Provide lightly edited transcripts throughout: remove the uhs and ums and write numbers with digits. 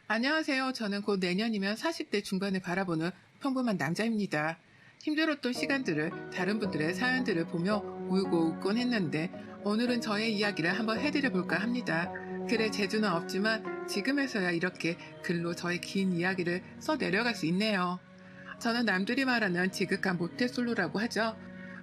안녕하세요. 저는 곧 내년이면 40대 중반을 바라보는 평범한 남자입니다. 힘들었던 시간들을 다른 분들의 사연들을 보며 울고 웃곤 했는데 오늘은 저의 이야기를 한번 해드려 볼까 합니다. 글에 재주는 없지만 지금에서야 이렇게 글로 저의 긴 이야기를 써 내려갈 수 있네요. 저는 남들이 말하는 지극한 모태솔로라고 하죠.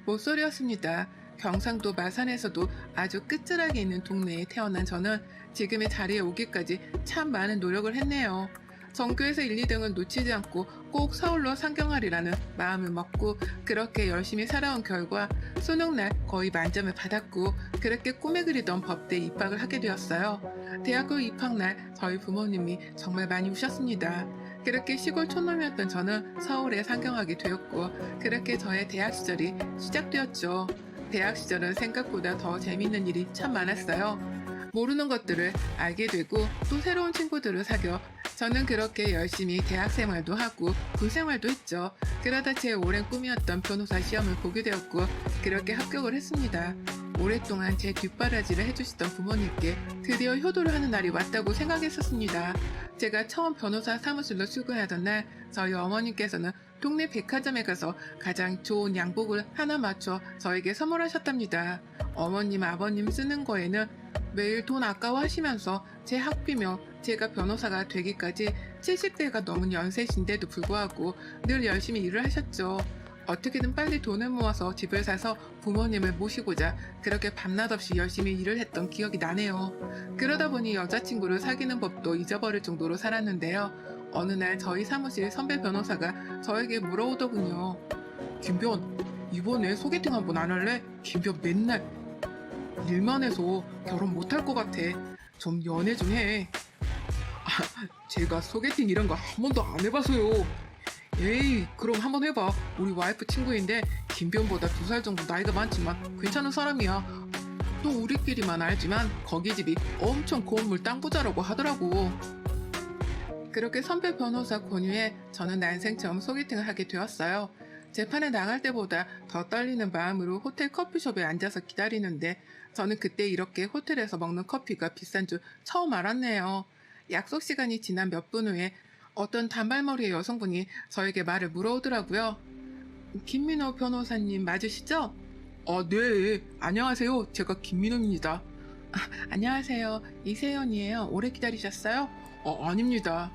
모쏠이었습니다. 경상도 마산에서도 아주 끝자락에 있는 동네에 태어난 저는 지금의 자리에 오기까지 참 많은 노력을 했네요. 전교에서 1, 2등을 놓치지 않고 꼭 서울로 상경하리라는 마음을 먹고 그렇게 열심히 살아온 결과 수능날 거의 만점을 받았고 그렇게 꿈에 그리던 법대에 입학을 하게 되었어요. 대학교 입학날 저희 부모님이 정말 많이 우셨습니다. 그렇게 시골 촌놈이었던 저는 서울에 상경하게 되었고 그렇게 저의 대학 시절이 시작되었죠. 대학 시절은 생각보다 더 재밌는 일이 참 많았어요. 모르는 것들을 알게 되고 또 새로운 친구들을 사귀어 저는 그렇게 열심히 대학 생활도 하고 군 생활도 했죠. 그러다 제 오랜 꿈이었던 변호사 시험을 보게 되었고 그렇게 합격을 했습니다. 오랫동안 제 뒷바라지를 해주시던 부모님께 드디어 효도를 하는 날이 왔다고 생각했었습니다. 제가 처음 변호사 사무실로 출근하던 날 저희 어머님께서는 동네 백화점에 가서 가장 좋은 양복을 하나 맞춰 저에게 선물하셨답니다. 어머님, 아버님 쓰는 거에는 매일 돈 아까워하시면서 제 학비며 제가 변호사가 되기까지 70대가 넘은 연세신데도 불구하고 늘 열심히 일을 하셨죠. 어떻게든 빨리 돈을 모아서 집을 사서 부모님을 모시고자 그렇게 밤낮 없이 열심히 일을 했던 기억이 나네요. 그러다 보니 여자친구를 사귀는 법도 잊어버릴 정도로 살았는데요. 어느 날 저희 사무실 선배 변호사가 저에게 물어오더군요. 김변, 이번에 소개팅 한번 안 할래? 김변 맨날 일만 해서 결혼 못할 것 같아. 좀 연애 좀 해. 제가 소개팅 이런 거 한 번도 안 해봐서요. 에이, 그럼 한번 해봐. 우리 와이프 친구인데 김변보다 2살 정도 나이가 많지만 괜찮은 사람이야. 또 우리끼리만 알지만 거기 집이 엄청 건물 땅 부자라고 하더라고. 그렇게 선배 변호사 권유에 저는 난생 처음 소개팅을 하게 되었어요. 재판에 나갈 때보다 더 떨리는 마음으로 호텔 커피숍에 앉아서 기다리는데 저는 그때 이렇게 호텔에서 먹는 커피가 비싼 줄 처음 알았네요. 약속 시간이 지난 몇 분 후에 어떤 단발머리의 여성분이 저에게 말을 물어오더라고요. 김민호 변호사님 맞으시죠? 네. 안녕하세요. 제가 김민호입니다. 안녕하세요. 이세연이에요. 오래 기다리셨어요? 아닙니다.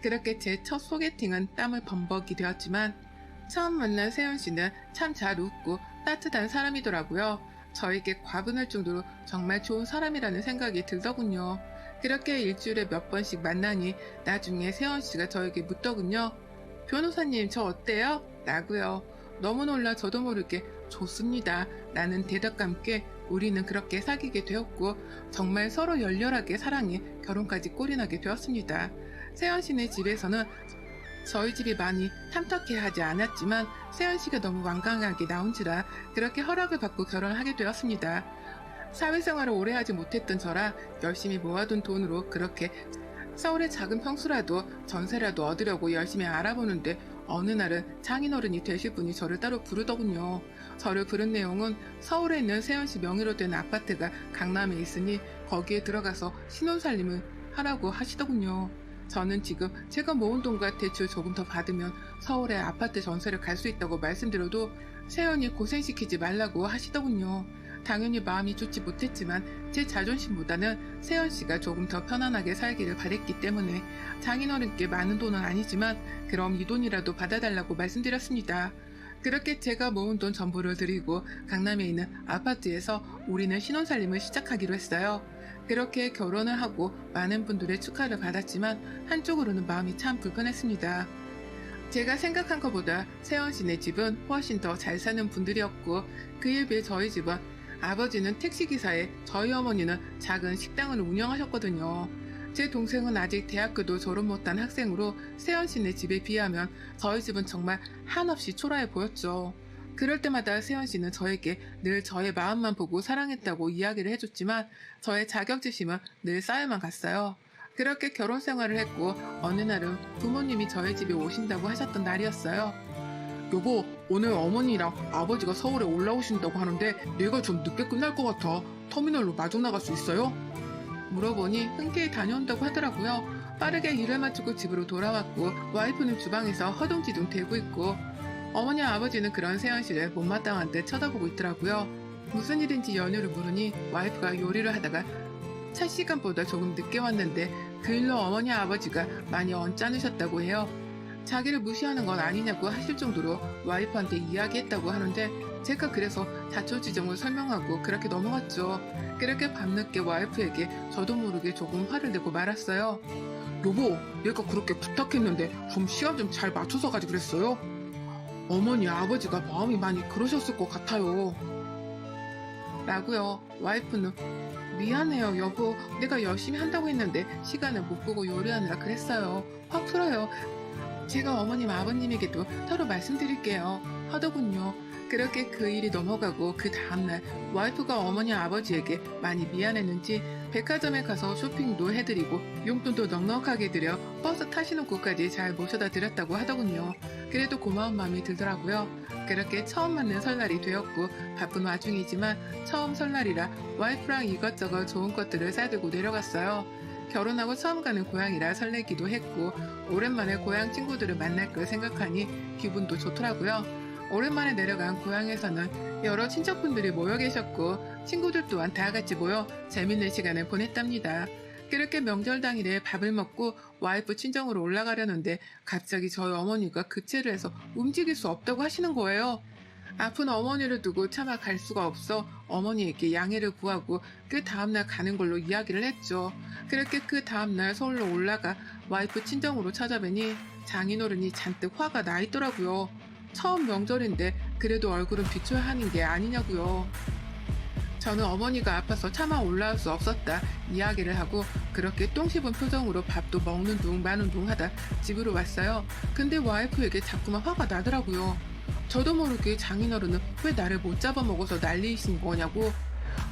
그렇게 제 첫 소개팅은 땀을 범벅이 되었지만 처음 만난 세연 씨는 참 잘 웃고 따뜻한 사람이더라고요. 저에게 과분할 정도로 정말 좋은 사람이라는 생각이 들더군요. 그렇게 일주일에 몇 번씩 만나니 나중에 세연 씨가 저에게 묻더군요. 변호사님 저 어때요? 라고요. 너무 놀라 저도 모르게 좋습니다. 라는 대답과 함께 우리는 그렇게 사귀게 되었고 정말 서로 열렬하게 사랑해 결혼까지 꼴이나게 되었습니다. 세연 씨네 집에서는 저희 집이 많이 탐탁해 하지 않았지만 세연 씨가 너무 완강하게 나온지라 그렇게 허락을 받고 결혼을 하게 되었습니다. 사회생활을 오래 하지 못했던 저라 열심히 모아둔 돈으로 그렇게 서울의 작은 평수라도 전세라도 얻으려고 열심히 알아보는데 어느 날은 장인어른이 되실 분이 저를 따로 부르더군요. 저를 부른 내용은 서울에 있는 세연 씨 명의로 된 아파트가 강남에 있으니 거기에 들어가서 신혼살림을 하라고 하시더군요. 저는 지금 제가 모은 돈과 대출 조금 더 받으면 서울에 아파트 전세를 갈 수 있다고 말씀드려도 세연이 고생시키지 말라고 하시더군요. 당연히 마음이 좋지 못했지만 제 자존심보다는 세연 씨가 조금 더 편안하게 살기를 바랬기 때문에 장인어른께 많은 돈은 아니지만 그럼 이 돈이라도 받아달라고 말씀드렸습니다. 그렇게 제가 모은 돈 전부를 드리고 강남에 있는 아파트에서 우리는 신혼살림을 시작하기로 했어요. 그렇게 결혼을 하고 많은 분들의 축하를 받았지만 한쪽으로는 마음이 참 불편했습니다. 제가 생각한 것보다 세연 씨네 집은 훨씬 더 잘 사는 분들이었고 그에 비해 저희 집은 아버지는 택시기사에 저희 어머니는 작은 식당을 운영하셨거든요. 제 동생은 아직 대학교도 졸업 못한 학생으로 세연 씨네 집에 비하면 저희 집은 정말 한없이 초라해 보였죠. 그럴 때마다 세연 씨는 저에게 늘 저의 마음만 보고 사랑했다고 이야기를 해줬지만 저의 자격지심은 늘 쌓여만 갔어요. 그렇게 결혼 생활을 했고 어느 날은 부모님이 저희 집에 오신다고 하셨던 날이었어요. 여보, 오늘 어머니랑 아버지가 서울에 올라오신다고 하는데 내가 좀 늦게 끝날 것 같아. 터미널로 마중 나갈 수 있어요? 물어보니 흔쾌히 다녀온다고 하더라고요. 빠르게 일을 마치고 집으로 돌아왔고 와이프는 주방에서 허둥지둥 대고 있고 어머니 아버지는 그런 세연씨를 못마땅한 듯 쳐다보고 있더라고요. 무슨 일인지 연유를 물으니 와이프가 요리를 하다가 차 시간보다 조금 늦게 왔는데 그 일로 어머니 아버지가 많이 언짢으셨다고 해요. 자기를 무시하는 건 아니냐고 하실 정도로 와이프한테 이야기했다고 하는데 제가 그래서 자초지종을 설명하고 그렇게 넘어갔죠. 그렇게 밤늦게 와이프에게 저도 모르게 조금 화를 내고 말았어요. 여보, 얘가 그렇게 부탁했는데 좀 시간 좀 잘 맞춰서 가지 그랬어요? 어머니 아버지가 마음이 많이 그러셨을 것 같아요. 라고요. 와이프는 미안해요 여보, 내가 열심히 한다고 했는데 시간을 못 보고 요리하느라 그랬어요. 확 풀어요. 제가 어머님 아버님에게도 따로 말씀드릴게요 하더군요. 그렇게 그 일이 넘어가고 그 다음날 와이프가 어머니 아버지에게 많이 미안했는지 백화점에 가서 쇼핑도 해드리고 용돈도 넉넉하게 드려 버스 타시는 곳까지 잘 모셔다 드렸다고 하더군요. 그래도 고마운 마음이 들더라고요. 그렇게 처음 맞는 설날이 되었고 바쁜 와중이지만 처음 설날이라 와이프랑 이것저것 좋은 것들을 싸들고 내려갔어요. 결혼하고 처음 가는 고향이라 설레기도 했고 오랜만에 고향 친구들을 만날 걸 생각하니 기분도 좋더라고요. 오랜만에 내려간 고향에서는 여러 친척분들이 모여 계셨고 친구들 또한 다 같이 모여 재밌는 시간을 보냈답니다. 그렇게 명절 당일에 밥을 먹고 와이프 친정으로 올라가려는데 갑자기 저희 어머니가 급체를 해서 움직일 수 없다고 하시는 거예요. 아픈 어머니를 두고 차마 갈 수가 없어 어머니에게 양해를 구하고 그 다음날 가는 걸로 이야기를 했죠. 그렇게 그 다음날 서울로 올라가 와이프 친정으로 찾아뵈니 장인어른이 잔뜩 화가 나 있더라고요. 처음 명절인데 그래도 얼굴은 비춰야 하는 게 아니냐고요. 저는 어머니가 아파서 차마 올라올 수 없었다 이야기를 하고 그렇게 똥 씹은 표정으로 밥도 먹는 둥 마는 둥 하다 집으로 왔어요. 근데 와이프에게 자꾸만 화가 나더라고요. 저도 모르게 장인어른은 왜 나를 못 잡아먹어서 난리이신 거냐고,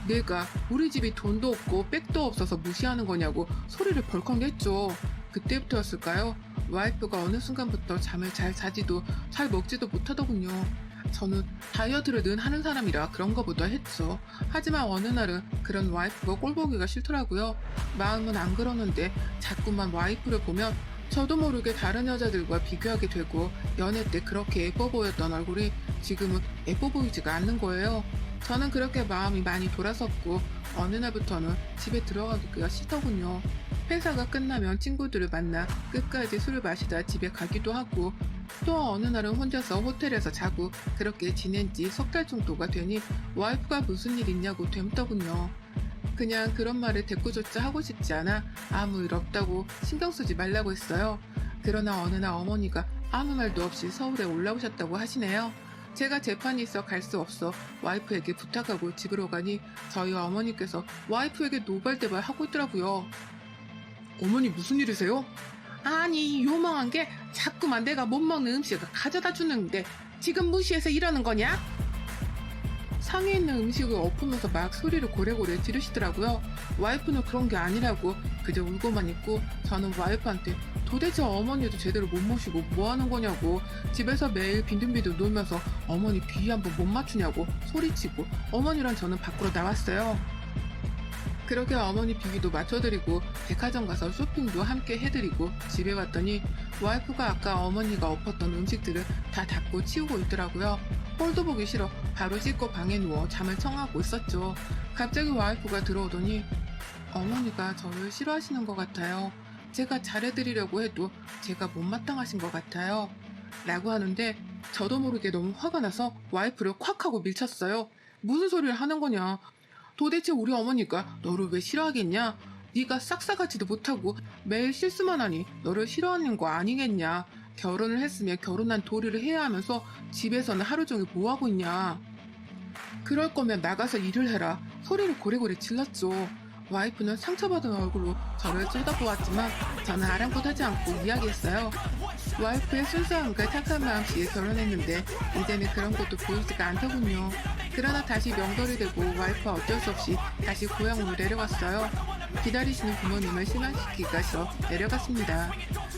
내가 우리 집이 돈도 없고 백도 없어서 무시하는 거냐고 소리를 벌컥 냈죠. 그때부터였을까요? 와이프가 어느 순간부터 잠을 잘 자지도 잘 먹지도 못하더군요. 저는 다이어트를 늘 하는 사람이라 그런 거보다 했죠. 하지만 어느 날은 그런 와이프가 꼴보기가 싫더라고요. 마음은 안 그러는데 자꾸만 와이프를 보면 저도 모르게 다른 여자들과 비교하게 되고 연애 때 그렇게 예뻐 보였던 얼굴이 지금은 예뻐 보이지가 않는 거예요. 저는 그렇게 마음이 많이 돌아섰고 어느 날부터는 집에 들어가기가 싫더군요. 회사가 끝나면 친구들을 만나 끝까지 술을 마시다 집에 가기도 하고 또 어느 날은 혼자서 호텔에서 자고 그렇게 지낸 지 석 달 정도가 되니 와이프가 무슨 일 있냐고 되묻더군요. 그냥 그런 말을 대꾸조차 하고 싶지 않아 아무 일 없다고 신경 쓰지 말라고 했어요. 그러나 어느 날 어머니가 아무 말도 없이 서울에 올라오셨다고 하시네요. 제가 재판이 있어 갈 수 없어 와이프에게 부탁하고 집으로 가니 저희 어머니께서 와이프에게 노발대발 하고 있더라고요. 어머니 무슨 일이세요? 아니 요망한 게 자꾸만 내가 못 먹는 음식을 가져다 주는데 지금 무시해서 이러는 거냐? 상에 있는 음식을 엎으면서 막 소리를 고래고래 지르시더라고요. 와이프는 그런 게 아니라고 그저 울고만 있고 저는 와이프한테 도대체 어머니도 제대로 못 모시고 뭐 하는 거냐고 집에서 매일 빈둥빈둥 놀면서 어머니 비위 한번 못 맞추냐고 소리치고 어머니랑 저는 밖으로 나왔어요. 그렇게 어머니 비위도 맞춰드리고 백화점 가서 쇼핑도 함께 해드리고 집에 왔더니 와이프가 아까 어머니가 엎었던 음식들을 다 닦고 치우고 있더라고요. 꼴도 보기 싫어 바로 씻고 방에 누워 잠을 청하고 있었죠. 갑자기 와이프가 들어오더니 어머니가 저를 싫어하시는 것 같아요. 제가 잘해드리려고 해도 제가 못마땅하신 것 같아요. 라고 하는데 저도 모르게 너무 화가 나서 와이프를 콱 하고 밀쳤어요. 무슨 소리를 하는 거냐. 도대체 우리 어머니가 너를 왜 싫어하겠냐? 네가 싹싹하지도 못하고 매일 실수만 하니 너를 싫어하는 거 아니겠냐? 결혼을 했으면 결혼한 도리를 해야 하면서 집에서는 하루 종일 뭐하고 있냐? 그럴 거면 나가서 일을 해라. 소리를 고래고래 질렀죠. 와이프는 상처받은 얼굴로 저를 쳐다보았지만 저는 아랑곳하지 않고 이야기했어요. 와이프의 순수함과 착한 마음씨에 결혼했는데 이제는 그런 것도 보이지가 않더군요. 그러나 다시 명절이 되고 와이프와 어쩔 수 없이 다시 고향으로 내려갔어요. 기다리시는 부모님을 실망시키기가 싫어 내려갔습니다.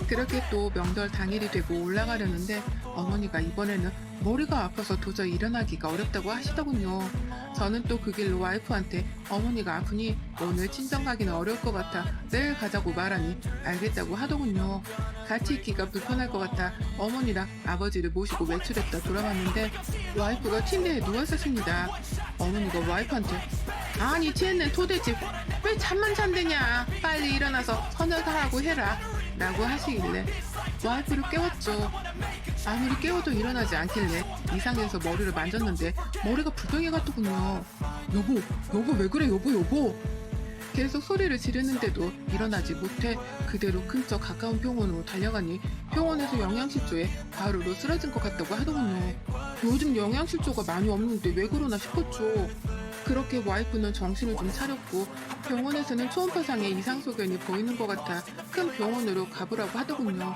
그렇게 또 명절 당일이 되고 올라가려는데 어머니가 이번에는 머리가 아파서 도저히 일어나기가 어렵다고 하시더군요. 저는 또 그 길로 와이프한테 어머니가 아프니 오늘 친정 가기는 어려울 것 같아 내일 가자고 말하니 알겠다고 하더군요. 같이 있기가 불편할 것 같아 어머니랑 아버지를 모시고 외출했다 돌아왔는데 와이프가 침대에 누워있었습니다. 어머니가 와이프한테 아니 취했는 도대체 왜 잠만 잔대냐 빨리 일어나서 서너가라고 해라 라고 하시길래 와이프를 깨웠죠. 아무리 깨워도 일어나지 않길래 이상해서 머리를 만졌는데 머리가 불덩이 같더군요. 여보 왜 그래 여보 계속 소리를 지르는데도 일어나지 못해 그대로 근처 가까운 병원으로 달려가니 병원에서 영양실조에 과로로 쓰러진 것 같다고 하더군요. 요즘 영양실조가 많이 없는데 왜 그러나 싶었죠. 그렇게 와이프는 정신을 좀 차렸고 병원에서는 초음파상에 이상 소견이 보이는 것 같아 큰 병원으로 가보라고 하더군요.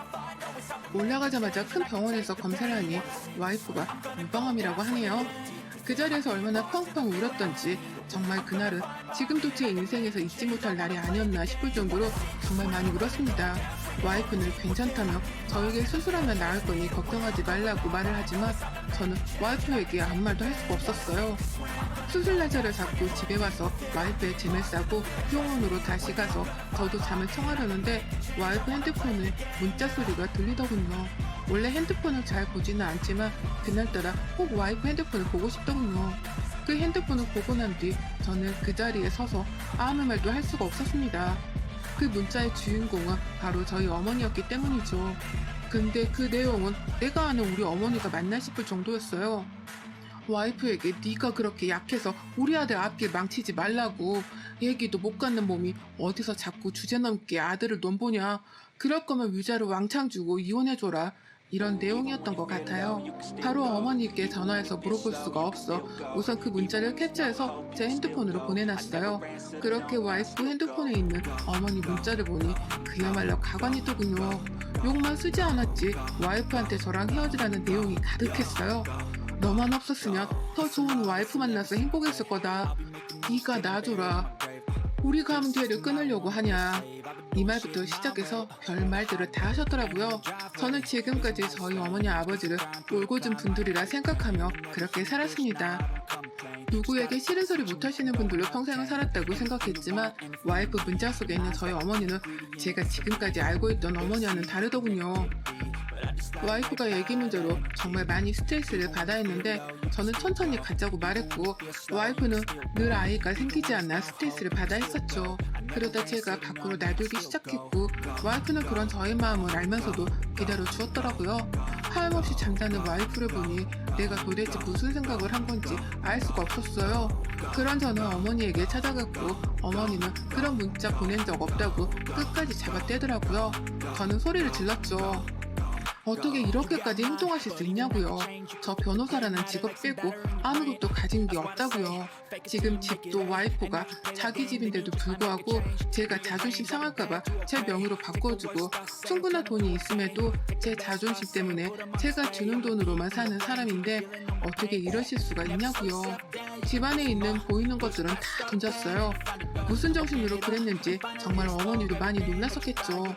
올라가자마자 큰 병원에서 검사를 하니 와이프가 유방암이라고 하네요. 그 자리에서 얼마나 펑펑 울었던지 정말 그날은 지금도 제 인생에서 잊지 못할 날이 아니었나 싶을 정도로 정말 많이 울었습니다. 와이프는 괜찮다며 저에게 수술하면 나을 거니 걱정하지 말라고 말을 하지만 저는 와이프에게 아무 말도 할 수가 없었어요. 수술 날짜를 잡고 집에 와서 와이프의 짐을 싸고 병원으로 다시 가서 저도 잠을 청하려는데 와이프 핸드폰에 문자 소리가 들리더군요. 원래 핸드폰을 잘 보지는 않지만 그날따라 꼭 와이프 핸드폰을 보고 싶더군요. 그 핸드폰을 보고 난 뒤 저는 그 자리에 서서 아무 말도 할 수가 없었습니다. 그 문자의 주인공은 바로 저희 어머니였기 때문이죠. 근데 그 내용은 내가 아는 우리 어머니가 맞나 싶을 정도였어요. 와이프에게 네가 그렇게 약해서 우리 아들 앞길 망치지 말라고 얘기도 못 갖는 몸이 어디서 자꾸 주제넘게 아들을 넘보냐 그럴 거면 위자료 왕창 주고 이혼해줘라 이런 내용이었던 것 같아요. 바로 어머니께 전화해서 물어볼 수가 없어 우선 그 문자를 캡처해서 제 핸드폰으로 보내놨어요. 그렇게 와이프 핸드폰에 있는 어머니 문자를 보니 그야말로 가관이더군요. 욕만 쓰지 않았지 와이프한테 저랑 헤어지라는 내용이 가득했어요. 너만 없었으면 더 좋은 와이프 만나서 행복했을 거다. 네가 놔줘라. 우리 관계를 끊으려고 하냐. 이 말부터 시작해서 별 말들을 다 하셨더라고요. 저는 지금까지 저희 어머니 아버지를 올곧은 분들이라 생각하며 그렇게 살았습니다. 누구에게 싫은 소리 못 하시는 분들로 평생을 살았다고 생각했지만 와이프 문자 속에 있는 저희 어머니는 제가 지금까지 알고 있던 어머니와는 다르더군요. 와이프가 얘기 문제로 정말 많이 스트레스를 받아 했는데 저는 천천히 갖자고 말했고 와이프는 늘 아이가 생기지 않아 스트레스를 받아 했었죠. 그러다 제가 밖으로 나들기 시작했고 와이프는 그런 저의 마음을 알면서도 기다려 주었더라고요. 하염없이 잠자는 와이프를 보니 내가 도대체 무슨 생각을 한 건지 알 수가 없었어요. 그런 저는 어머니에게 찾아갔고 어머니는 그런 문자 보낸 적 없다고 끝까지 잡아떼더라고요. 저는 소리를 질렀죠. 어떻게 이렇게까지 행동하실 수 있냐고요. 저 변호사라는 직업 빼고 아무것도 가진 게 없다고요. 지금 집도 와이프가 자기 집인데도 불구하고 제가 자존심 상할까봐 제 명의로 바꿔주고 충분한 돈이 있음에도 제 자존심 때문에 제가 주는 돈으로만 사는 사람인데 어떻게 이러실 수가 있냐고요. 집안에 있는 보이는 것들은 다 던졌어요. 무슨 정신으로 그랬는지 정말 어머니도 많이 놀랐었겠죠.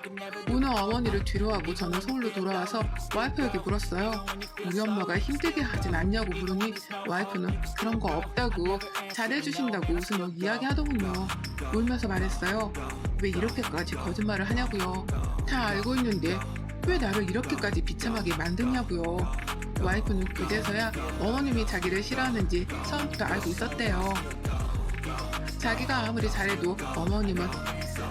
오늘 어머니를 뒤로하고 저는 서울로 돌아와서 와이프에게 물었어요. 우리 엄마가 힘들게 하진 않냐고 물으니 와이프는 그런 거 없다고 잘해주신다고 웃으며 이야기하더군요. 울면서 말했어요. 왜 이렇게까지 거짓말을 하냐고요. 다 알고 있는데 왜 나를 이렇게까지 비참하게 만드냐고요. 와이프는 그제서야 어머님이 자기를 싫어하는지 처음부터 알고 있었대요. 자기가 아무리 잘해도 어머님은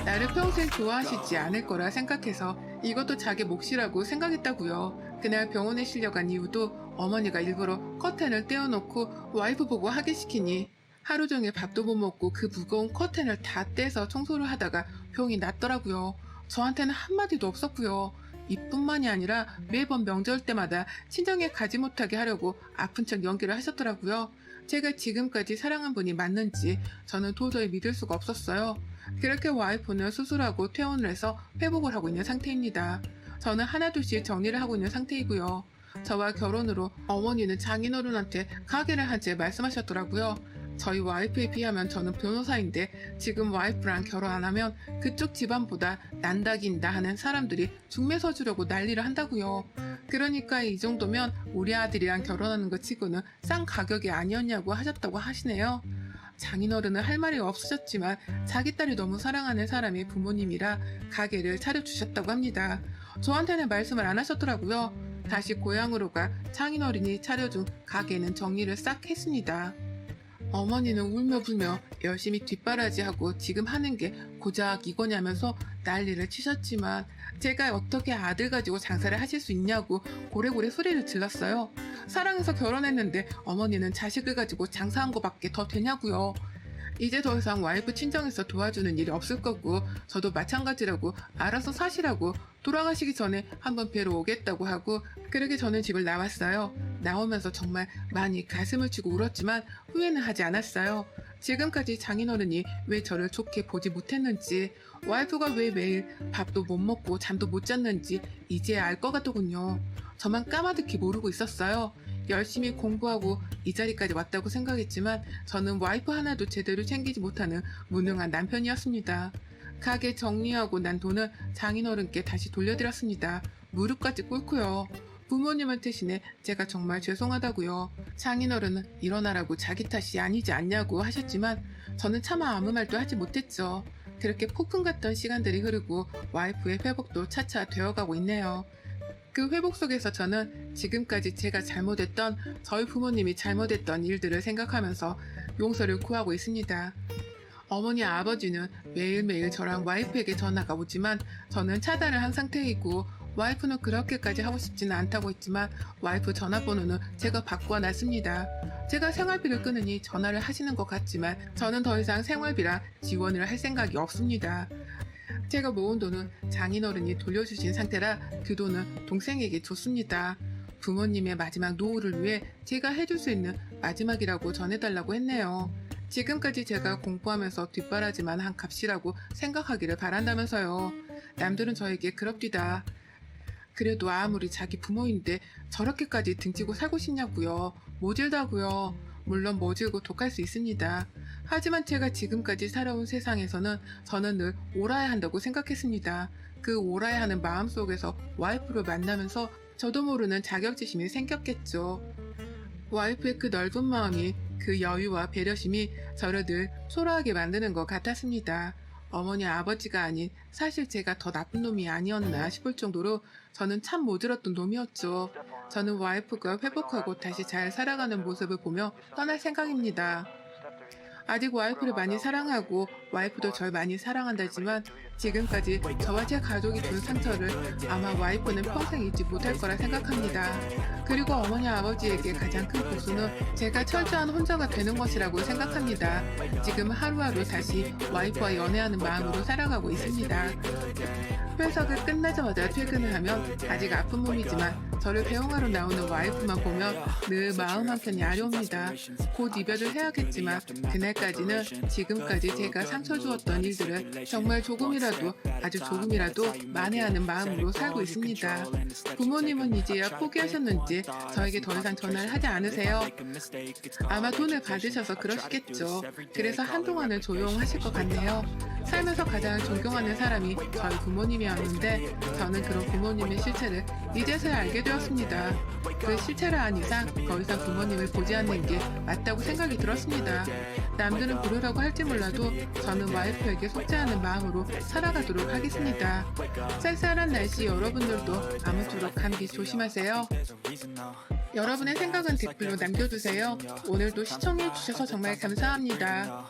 나를 평생 좋아하시지 않을 거라 생각해서 이것도 자기 몫이라고 생각했다고요. 그날 병원에 실려간 이유도 어머니가 일부러 커튼을 떼어놓고 와이프 보고 하게 시키니 하루 종일 밥도 못 먹고 그 무거운 커튼을 다 떼서 청소를 하다가 병이 났더라고요. 저한테는 한마디도 없었고요. 이뿐만이 아니라 매번 명절 때마다 친정에 가지 못하게 하려고 아픈 척 연기를 하셨더라고요. 제가 지금까지 사랑한 분이 맞는지 저는 도저히 믿을 수가 없었어요. 그렇게 와이프는 수술하고 퇴원을 해서 회복을 하고 있는 상태입니다. 저는 하나둘씩 정리를 하고 있는 상태이고요. 저와 결혼으로 어머니는 장인어른한테 가게를 한 채 말씀하셨더라고요. 저희 와이프에 비하면 저는 변호사인데 지금 와이프랑 결혼 안 하면 그쪽 집안보다 난다긴다 하는 사람들이 중매 서주려고 난리를 한다고요. 그러니까 이 정도면 우리 아들이랑 결혼하는 것 치고는 싼 가격이 아니었냐고 하셨다고 하시네요. 장인어른은 할 말이 없으셨지만 자기 딸이 너무 사랑하는 사람이 부모님이라 가게를 차려주셨다고 합니다. 저한테는 말씀을 안 하셨더라고요. 다시 고향으로 가 장인어른이 차려준 가게는 정리를 싹 했습니다. 어머니는 울며 불며 열심히 뒷바라지하고 지금 하는 게 고작 이거냐면서 난리를 치셨지만 제가 어떻게 아들 가지고 장사를 하실 수 있냐고 고래고래 소리를 질렀어요. 사랑해서 결혼했는데 어머니는 자식을 가지고 장사한 거밖에 더 되냐고요. 이제 더 이상 와이프 친정에서 도와주는 일이 없을 거고 저도 마찬가지라고 알아서 사시라고 돌아가시기 전에 한번 뵈러 오겠다고 하고 그러게 저는 집을 나왔어요. 나오면서 정말 많이 가슴을 치고 울었지만 후회는 하지 않았어요. 지금까지 장인어른이 왜 저를 좋게 보지 못했는지 와이프가 왜 매일 밥도 못 먹고 잠도 못 잤는지 이제야 알 것 같더군요. 저만 까마득히 모르고 있었어요. 열심히 공부하고 이 자리까지 왔다고 생각했지만 저는 와이프 하나도 제대로 챙기지 못하는 무능한 남편이었습니다. 가게 정리하고 난 돈은 장인어른께 다시 돌려드렸습니다. 무릎까지 꿇고요. 부모님을 대신에 제가 정말 죄송하다고요. 장인어른은 일어나라고 자기 탓이 아니지 않냐고 하셨지만 저는 차마 아무 말도 하지 못했죠. 그렇게 폭풍 같던 시간들이 흐르고 와이프의 회복도 차차 되어가고 있네요. 그 회복 속에서 저는 지금까지 제가 잘못했던 저희 부모님이 잘못했던 일들을 생각하면서 용서를 구하고 있습니다. 어머니 아버지는 매일매일 저랑 와이프에게 전화가 오지만 저는 차단을 한 상태이고 와이프는 그렇게까지 하고 싶지는 않다고 했지만 와이프 전화번호는 제가 바꿔놨습니다. 제가 생활비를 끊으니 전화를 하시는 것 같지만 저는 더 이상 생활비랑 지원을 할 생각이 없습니다. 제가 모은 돈은 장인어른이 돌려주신 상태라 그 돈은 동생에게 줬습니다. 부모님의 마지막 노후를 위해 제가 해줄 수 있는 마지막이라고 전해달라고 했네요. 지금까지 제가 공부하면서 뒷바라지만 한 값이라고 생각하기를 바란다면서요. 남들은 저에게 그럽디다. 그래도 아무리 자기 부모인데 저렇게까지 등지고 살고 싶냐고요. 모질다고요. 물론 모질고 독할 수 있습니다. 하지만 제가 지금까지 살아온 세상에서는 저는 늘 옳아야 한다고 생각했습니다. 그 옳아야 하는 마음속에서 와이프를 만나면서 저도 모르는 자격지심이 생겼겠죠. 와이프의 그 넓은 마음이 그 여유와 배려심이 저를 늘 초라하게 만드는 것 같았습니다. 어머니 아버지가 아닌 사실 제가 더 나쁜 놈이 아니었나 싶을 정도로 저는 참 모질었던 놈이었죠. 저는 와이프가 회복하고 다시 잘 살아가는 모습을 보며 떠날 생각입니다. 아직 와이프를 많이 사랑하고 와이프도 절 많이 사랑한다지만 지금까지 저와 제 가족이 준 상처를 아마 와이프는 평생 잊지 못할 거라 생각합니다. 그리고 어머니 아버지에게 가장 큰 복수는 제가 철저한 혼자가 되는 것이라고 생각합니다. 지금 하루하루 다시 와이프와 연애하는 마음으로 살아가고 있습니다. 회사가 끝나자마자 퇴근을 하면 아직 아픈 몸이지만 저를 배웅하러 나오는 와이프만 보면 늘 마음 한편이 아려옵니다. 곧 이별을 해야겠지만 그날까지는 지금까지 제가 상처 주었던 일들을 정말 조금이라도 아주 조금이라도 만회하는 마음으로 살고 있습니다. 부모님은 이제야 포기하셨는지 저에게 더 이상 전화를 하지 않으세요. 아마 돈을 받으셔서 그러시겠죠. 그래서 한동안은 조용하실 것 같네요. 살면서 가장 존경하는 사람이 저희 부모님이었는데 저는 그런 부모님의 실체를 이제서야 알게 되었습니다. 그 실체를 안 이상 더 이상 부모님을 보지 않는 게 맞다고 생각이 들었습니다. 남들은 부르라고 할지 몰라도 저는 와이프에게 속지 않은 마음으로 살아가도록 하겠습니다. 쌀쌀한 날씨 여러분들도 아무쪼록 감기 조심하세요. 여러분의 생각은 댓글로 남겨주세요. 오늘도 시청해주셔서 정말 감사합니다.